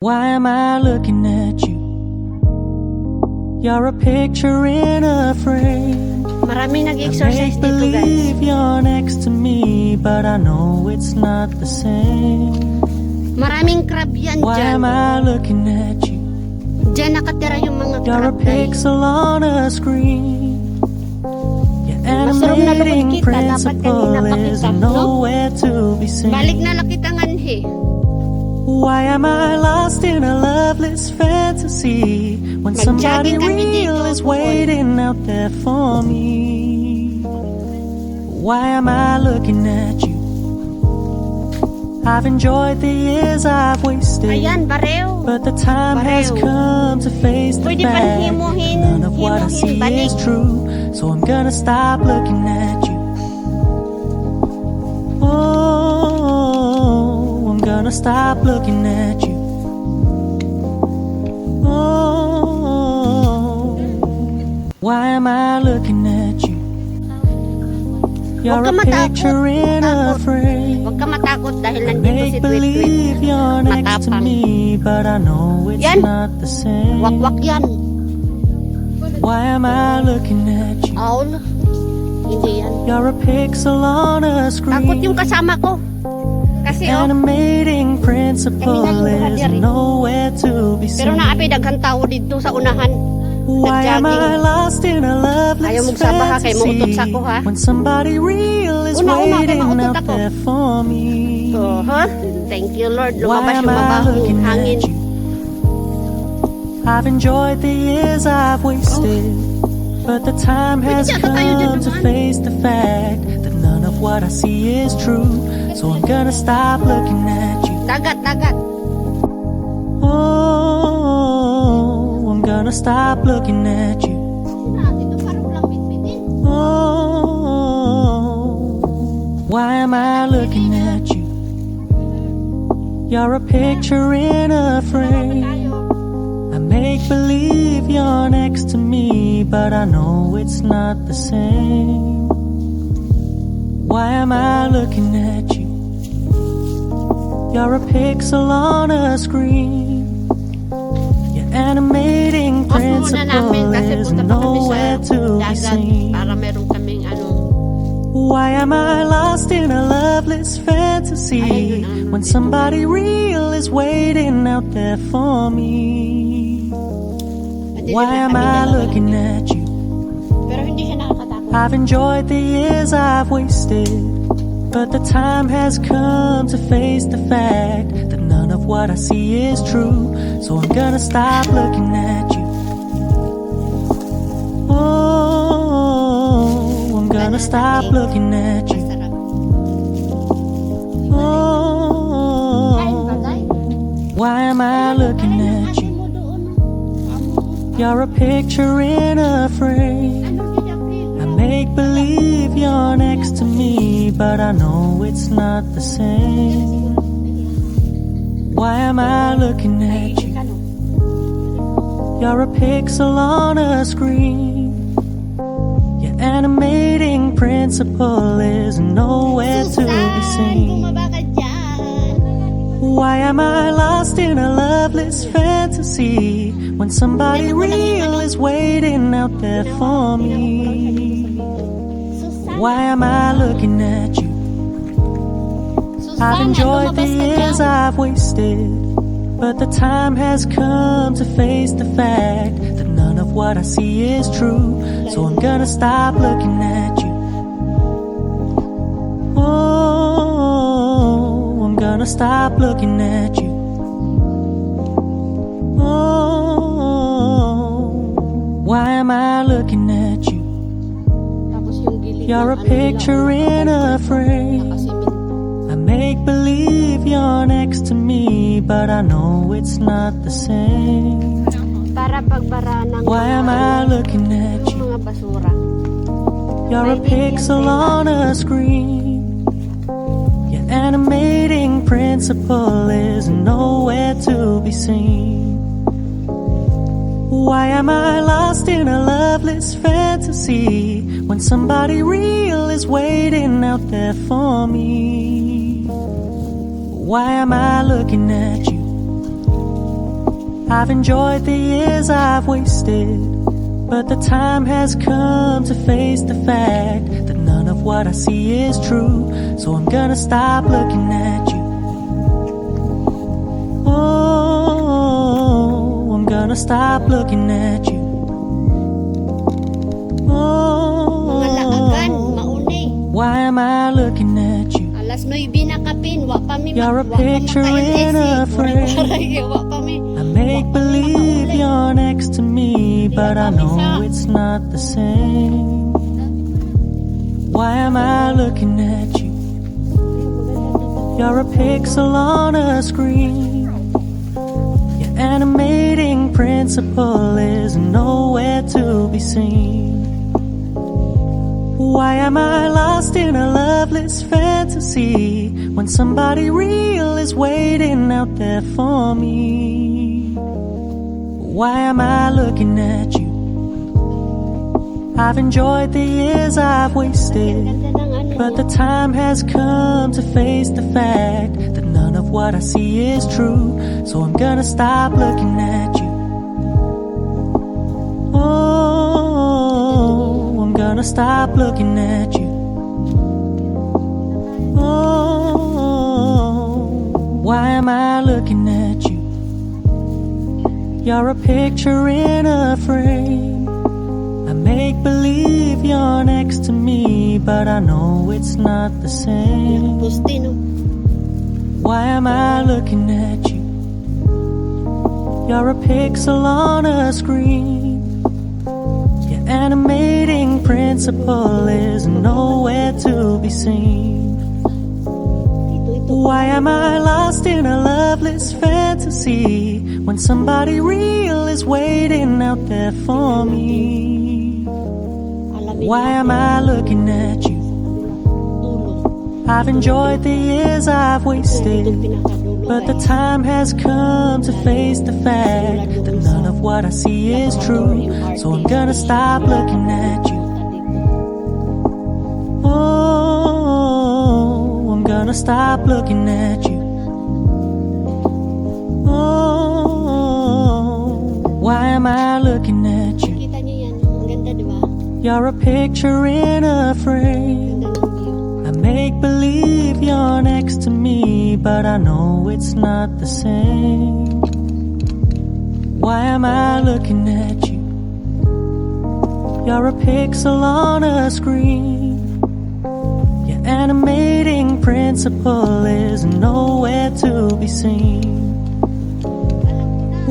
Why am I looking at you? You're a picture in a frame. Maraming nag-exercise dito, guys. Believe you're next to me, but I know it's not the same. Maraming crab yan Why dyan. am I looking at you? Dyan nakatira yung mga You're a crab, guys. pixel on a screen. Your Masarap na lukod animating kita. Dapat principle kanina pa is kita, no? nowhere to be seen. Balik na lakitangan, he. Why am I lost in a loveless fantasy when somebody Mag-jogging kami real dito, is Paul. waiting out there for me? Why am I looking at you? I've enjoyed the years I've wasted, Ayan, bareo. but the time has Pareho. come to face the Pwede ba fact himuhin, none of what I see balik? is true. So I'm gonna stop looking at you. Oh, I'm gonna stop looking at you. Oh, why am I looking at you? You're Huwag ka a matakot. picture in a Takot. frame. Huwag ka matakot dahil nandito si Make Tweet Tweet. believe you're next to Matapang. me, but I know it's Yan. not the same. Wakwak yan. Why am I looking at you? Owl. Hindi yan. You're a pixel on a screen. Takot yung kasama ko. Kasi Animating principle Kanina yung is brother, eh. nowhere to be pero seen. naapi daghang tao dito sa unahan. Why am I nagjogging. lost in a Ayaw loveless mong sabaha kay fantasy mautot sa ko, ha? when somebody real is Una, kay waiting mautot out ako. there for me? So, ha? Thank you, Lord. Why Lumabas am yung I mabahong looking hangin. at you? I've enjoyed the years I've wasted, but the time has Pwede tayo dyan come to naman. face the fact that none of what I see is true. So I'm gonna stop looking at you. Dagat, dagat. Oh, I'm gonna stop looking at you. Oh, why am I looking at you? You're a picture in a frame. I make believe you're next to me, but I know it's not the same. Why am I looking at you? You're a pixel on a screen. Your animating Off muna namin principle kasi is punta pa kami nowhere sa to be dagat seen. para meron kaming Why am I lost in a loveless fantasy when somebody real is waiting out there for me? Why am I looking at you? Pero hindi siya nakakatakot. I've enjoyed the years I've wasted, but the time has come to face the fact that none of what I see is true. So I'm gonna stop looking at you. Oh, I'm gonna stop looking at you. Masarap. Oh, why am I looking at you? You're a picture in a frame. I make believe you're next to me, but I know it's not the same. Why am I looking at you? You're a pixel on a screen. Your animating principle is nowhere to be seen. Why am I lost in a loveless fantasy when somebody real is waiting out there for me? Why am I looking at you? I've enjoyed the years I've wasted, but the time has come to face the fact that none of what I see is true. So I'm gonna stop looking at you. Oh, I'm gonna stop looking at you. Oh, why am I looking at you? Tapos yung gilid You're a ng picture in a frame. nakasimento. I make believe you're next to me, but I know it's not the same. Para pagbara ng Why am I looking at you? mga basura. You're a pixel on a screen. Your animating principle is nowhere to be seen. Why am I lost in a loveless fantasy when somebody real is waiting out there for me? Why am I looking at you? I've enjoyed the years I've wasted, but the time has come to face the fact that none of what I see is true. So I'm gonna stop looking at you. Oh, I'm gonna stop looking at you. Mga laagan, maunay. Why am I looking at you? Alas 9 na kapin, wa pa mi You're a picture in a frame. Waray, wa pa mi. I make believe you're next to me, but I know it's not the same. Why am I looking at you? You're a pixel on a screen. Your animating principle is nowhere to be seen. Why am I lost in a loveless fantasy when somebody real is waiting out there for me? Why am I looking at you? I've enjoyed the years I've wasted, but the time has come to face the fact that none of what I see is true. So I'm gonna stop looking at you. Oh, I'm gonna stop looking at you. Oh, why am I looking at you? You're a picture in a frame. I make believe you're next to me, but I know it's not the same. Pustino. Why am I looking at you? You're a pixel on a screen. Your animating principle is nowhere to be seen. Why am I lost in a loveless fantasy when somebody real is waiting out there for me? Why am I looking at you? I've enjoyed the years I've wasted, but the time has come to face the fact that none of what I see is true. So I'm gonna stop looking at you. Oh, I'm gonna stop looking at you. Oh, why am I looking at you? Kita niyo yan, ang ganda, di ba? You're a picture in a frame. Ganda ng view. I make believe you're next to me, but I know it's not the same. Why am I looking at you? You're a pixel on a screen. Your animating principle is nowhere to be seen.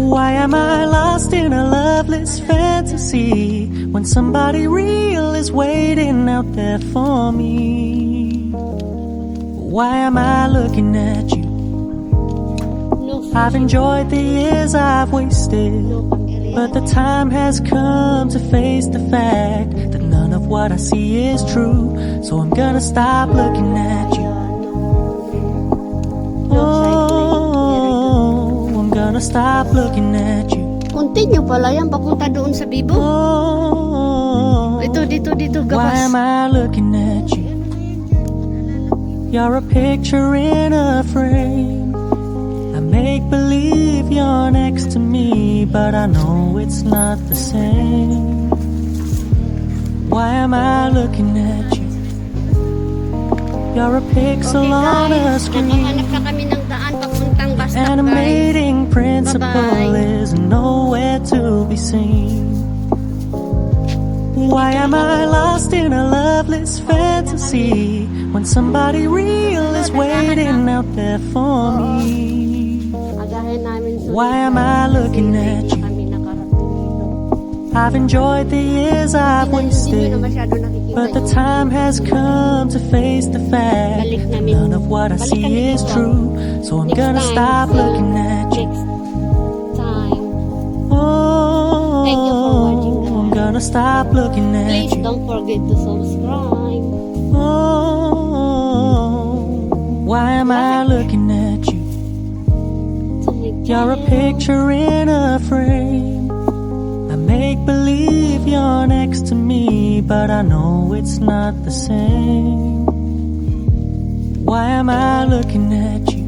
Why am I lost in a loveless fantasy when somebody real is waiting out there for me? Why am I looking at you? I've enjoyed the years I've wasted, but the time has come to face the fact that none of what I see is true. So I'm gonna stop looking at you. Oh, I'm gonna stop looking at you. Continue pala yan, papunta doon sa Bibo. Oh, Dito, why am gabas. I looking at you? You're a picture in a frame. I make believe you're next to me, but I know it's not the same. Why am I looking at you? You're a pixel on a screen. Nakahanap na kami ng daan papuntang bus stop, guys. Animating principle Bye-bye. is nowhere to be seen. Why am I lost in a loveless fantasy when somebody real is waiting out there for me? Agahin namin sa Why am I looking at you? kami nakarating dito. I've enjoyed the years I've Hindi nyo wasted, na masyado nakikita but the yung- time has come to face the fact Balik that namin. none of what I Balik see kami is dito. true. So I'm Next gonna time, stop so, looking at you. Next time. Oh, Thank you for watching, guys. I'm gonna stop looking at Please you. don't forget to subscribe. Oh, why am I looking at you? To my You're a channel. picture in a frame. I make believe you're next to me, but I know it's not the same. Why am I looking at you?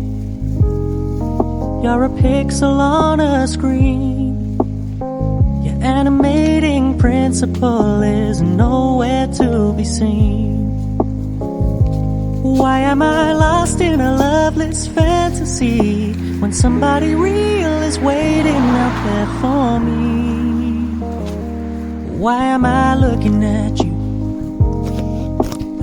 You're a pixel on a screen. Your animating principle is nowhere to be seen. Why am I lost in a loveless fantasy when somebody real is waiting out there for me? Why am I looking at you?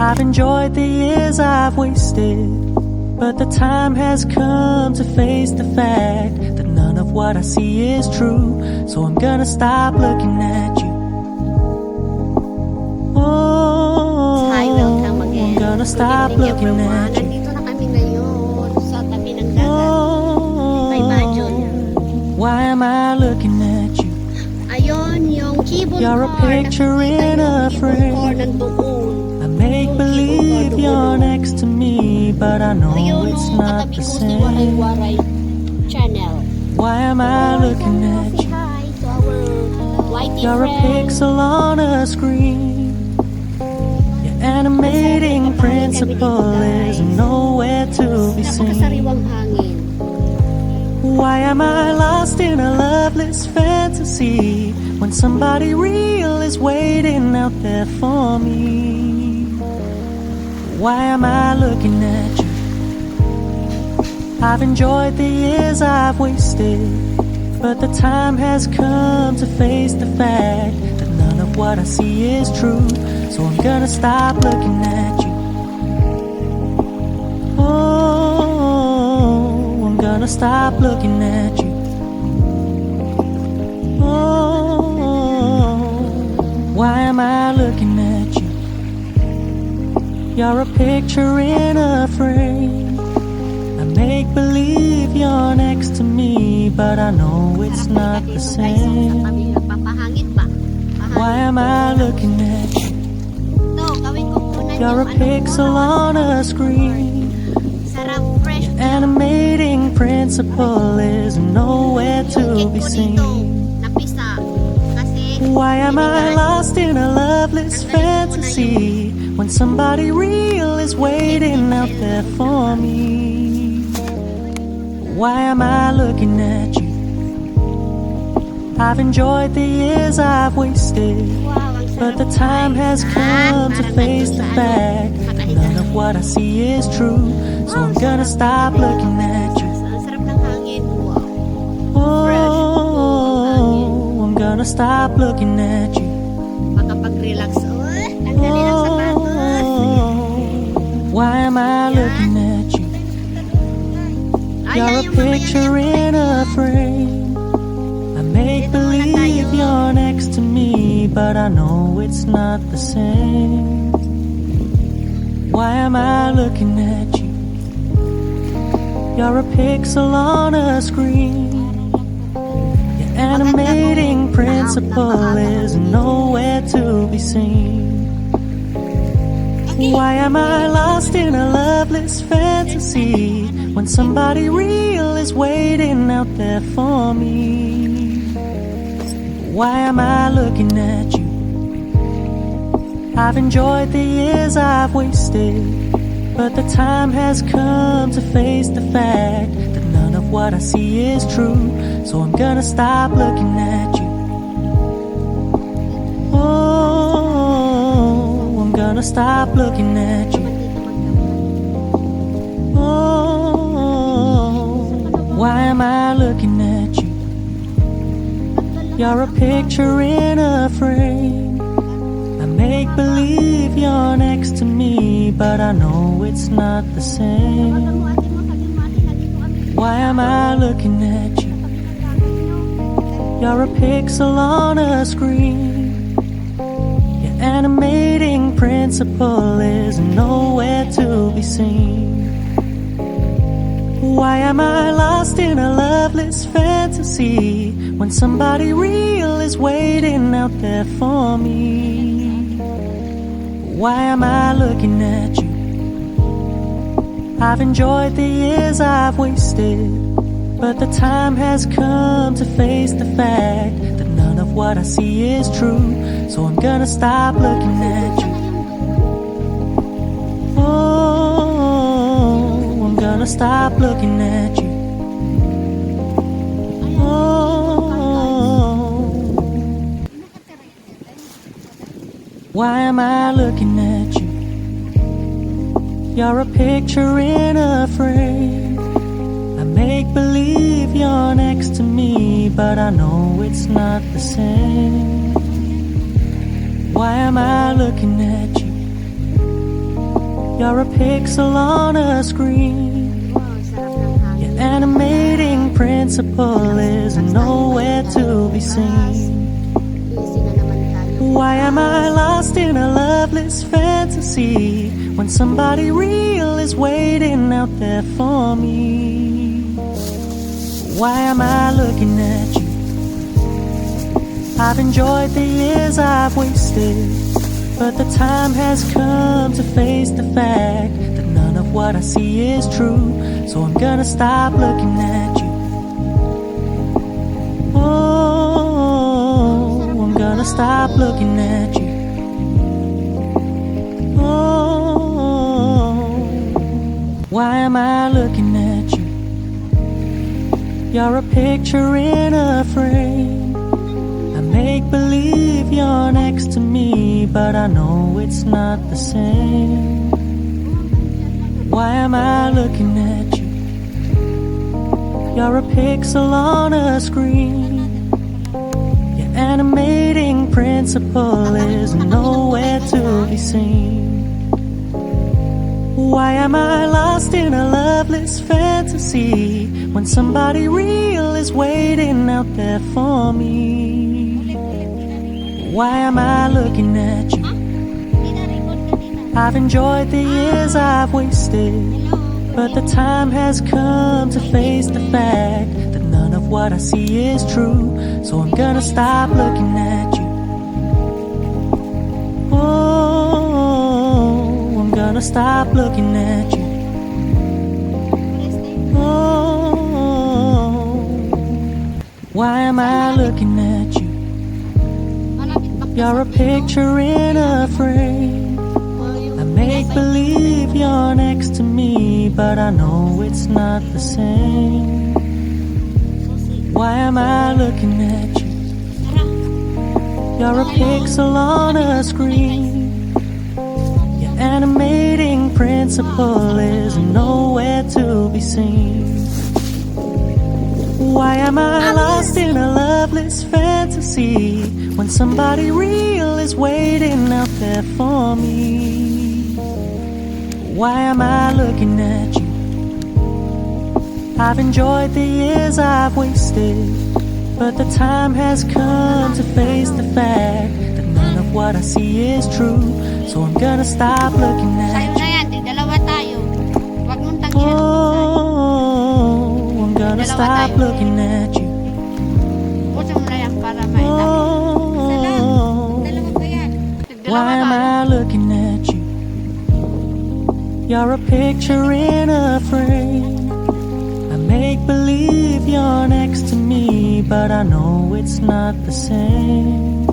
I've enjoyed the years I've wasted, but the time has come to face the fact that none of what I see is true. So I'm gonna stop looking at you. Oh, Hi, welcome again. I'm gonna stop Good evening, looking everyone. at you. Nandito na kami ngayon sa tabi ng dagat. Oh, May Bajon. why am I looking at you? Ayun, yung keyboard You're a cord. picture Nakikita in yung a keyboard frame. cord nandoon. I make believe you're next to me, but I know Ayun, it's yung not katabi the ko si Waray same. Waray channel. Why am I looking at Say you? hi to our YT You're a friends. pixel on a screen. Your animating principle is nowhere to be seen. Napakasariwang hangin. Why am I lost in a loveless fantasy when somebody real is waiting out there for me? Why am I looking at you? I've enjoyed the years I've wasted, but the time has come to face the fact that none of what I see is true. So I'm gonna stop looking at you. Oh, I'm gonna stop looking at you. Oh, why am I looking at you? You're a picture in a frame. I make believe you're next to me, but I know it's not the same. Papahangit ba? Why am I looking at you? Ito, gawin ko muna You're a pixel on a screen. Sarap, fresh. Animating principle is nowhere to be seen. Napisa. Kasi, Why am I lost in a loveless fantasy when somebody real is waiting out there for me? Why am I looking at you? I've enjoyed the years I've wasted, wow, ang but sarap. the time has come to face the fact that none of what I see is true. So I'm gonna stop looking at you. Ang sarap ng hangin. Wow. Oh, I'm gonna stop looking at you. Makapag-relax. Tanggalin ang sapatos. Oh, why am I looking at you? You're a picture in a frame. I make believe you're next to me, but I know it's not the same. Why am I looking at you? You're a pixel on a screen. Your animating principle is nowhere to be seen. Why am I lost in a loveless fantasy when somebody real is waiting out there for me? Why am I looking at you? I've enjoyed the years I've wasted, but the time has come to face the fact that none of what I see is true. So I'm gonna stop looking at you. Oh, I'm gonna stop looking at you. Oh, why am I looking at you? You're a picture in a frame. I make believe you're next to me, but I know it's not the same. Why am I looking at you? You're a pixel on a screen. Your animating principle is nowhere to be seen. Why am I lost in a loveless fantasy when somebody real is waiting out there for me? Why am I looking at you? I've enjoyed the years I've wasted, but the time has come to face the fact that none of what I see is true. So I'm gonna stop looking at you. Oh, I'm gonna stop looking at you. Why am I looking at you? You're a picture in a frame. I make believe you're next to me, but I know it's not the same. Why am I looking at you? You're a pixel on a screen. Your animating principle is nowhere to be seen. Why am I lost in a loveless fantasy when somebody real is waiting out there for me? Why am I looking at you? I've enjoyed the years I've wasted, but the time has come to face the fact that none of what I see is true. So I'm gonna stop looking at you. Oh, I'm gonna stop looking at you. Oh, why am I looking at you? You're a picture in a frame. I make believe you're next to me, but I know it's not the same. Why am I looking at you? You're a pixel on a screen. Your animating principle is nowhere to be seen. Why am I lost in a loveless fantasy when somebody real is waiting out there for me? Why am I looking at you? I've enjoyed the years I've wasted, but the time has come to face the fact that none of what I see is true. So I'm gonna stop looking at you. Oh, I'm gonna stop looking at you. Oh, why am I looking at you? You're a picture in a frame. I make believe you're next to me, but I know it's not the same. Why am I looking at you? You're a pixel on a screen. Your animating principle is nowhere to be seen. Why am I lost in a loveless fantasy when somebody real is waiting out there for me? Why am I looking at you? I've enjoyed the years I've wasted, but the time has come to face the fact that none of what I see is true. So I'm gonna stop looking at you. Oh, I'm gonna stop looking at you. Oh, why am I looking at you? You're a picture in a frame. I make believe you're next to me, but I know it's not the same.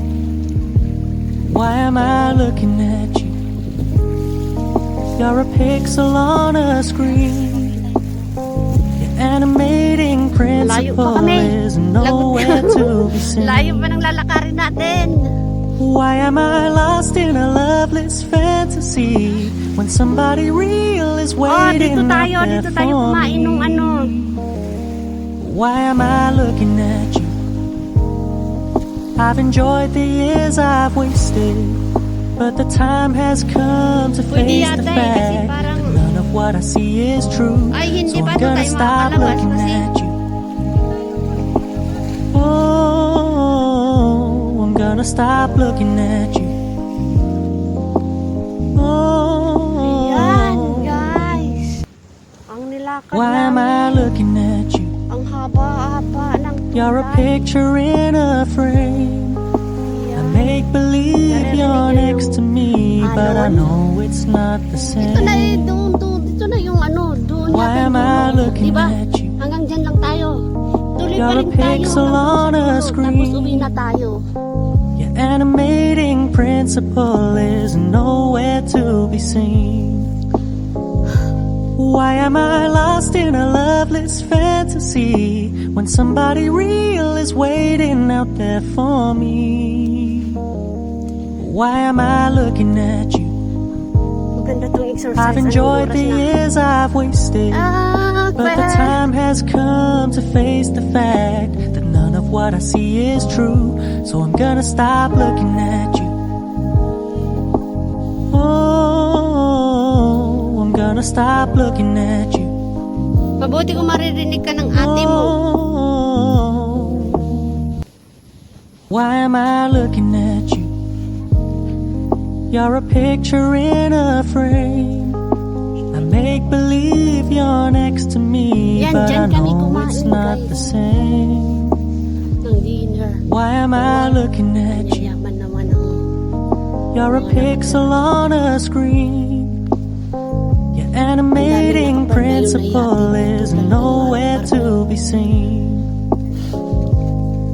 Why am I looking at you? You're a pixel on a screen. Your animating principle is nowhere to be seen. Layo pa ng lalakarin natin. Why am I lost in a loveless fantasy when somebody real is waiting out there dito tayo for kumain nung ano. me? Why am I looking at you? I've enjoyed the years I've wasted, but the time has come to face the fact that none of what I see is true. So I'm gonna stop looking at you. Oh, I'm gonna stop looking at you. Oh, Ayan, guys. Ang nilakad why am I looking at you? Ang haba-haba ng tulay. You're a picture in a frame. I make believe you're next to me, but I know it's not the Ito na eh, same. dito na yung ano, doon Why natin am I dulo. looking Diba? at you? Hanggang dyan lang tayo. Tuloy pa You're a rin tayo. pixel on a screen. Tapos uwi na tayo. Your animating principle is nowhere to be seen. Why am I lost in a loveless fantasy when somebody real is waiting out there for me? Why am I looking at you? Maganda tong exercise. I've enjoyed the years I've wasted, but the time has come to face the fact that none of what I see is true. So I'm gonna stop looking at you. Oh, I'm gonna stop looking at you. Mabuti kung maririnig ka ng ate mo. Why am I looking at you? You're a picture in a frame. I make believe you're next to me, Yan, but I dyan kami know kumain, it's not guys. the same. Ng dinner. Why am I looking at you? Yayaman naman ng... You're a pixel on a screen. Your animating principle is nowhere to be seen.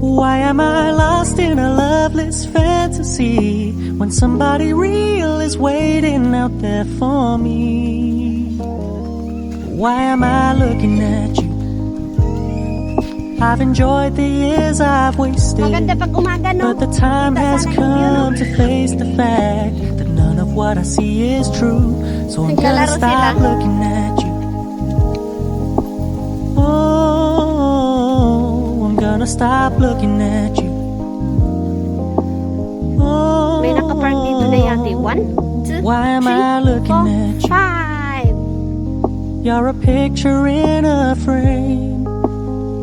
Why am I lost in a loveless fantasy when somebody real is waiting out there for me? Why am I looking at you? I've enjoyed the years I've wasted, Maganda pag umaga, no? but the time has come to face the fact that none of what I see is true. So I'm gonna Naglalaro stop sila. looking at you. Oh, I'm gonna stop looking at you. Oh, May nakapark dito na yate. 1, 2, why am I looking at you? 5. You're a picture in a frame.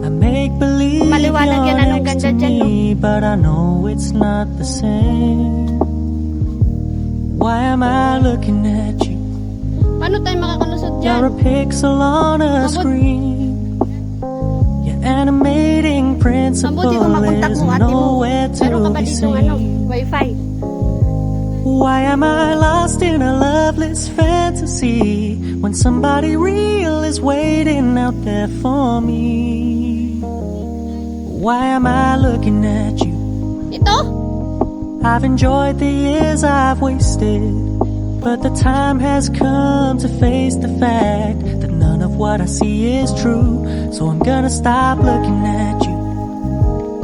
I make believe Maliwanag yan, you're anong next ganda to dyan, no? me, but I know it's not the same. Why am I looking at you? Paano tayo makakalusot dyan? You're a pixel on a Mabut- screen. Your animating principle Mabuti kung makontak is mo ate mo. nowhere Meron ka to ba be dito seen. wifi? Why am I lost in a loveless fantasy when somebody real is waiting out there for me? Why am I looking at you? Ito? I've enjoyed the years I've wasted, but the time has come to face the fact that none of what I see is true. So I'm gonna stop looking at you.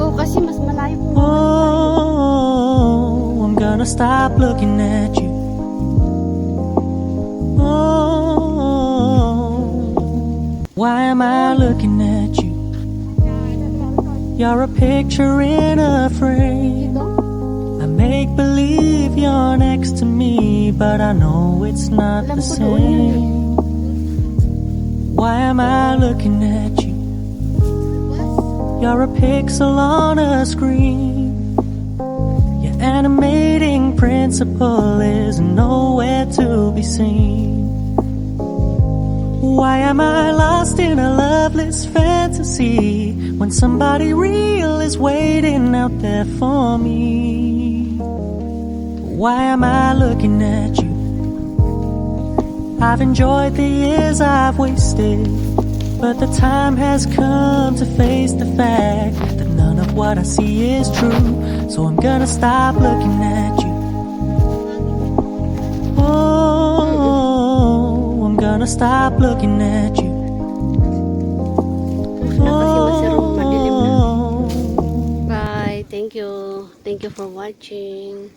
Oo, kasi mas malayo po. Oh, I'm gonna stop looking at you. Oh, why am I looking at you? You're a picture in a frame. Ito? I make believe you're next to me, but I know it's not the Alam ko doon yun same. Why am I looking at you? You're a pixel on a screen. Your animating principle is nowhere to be seen. Why am I lost in a loveless fantasy when somebody real is waiting out there for me? Why am I looking at you? I've enjoyed the years I've wasted, but the time has come to face the fact that none of what I see is true. So I'm gonna stop looking at you. Oh, I'm gonna stop looking at you. Oh. Bye. Thank you. Thank you for watching.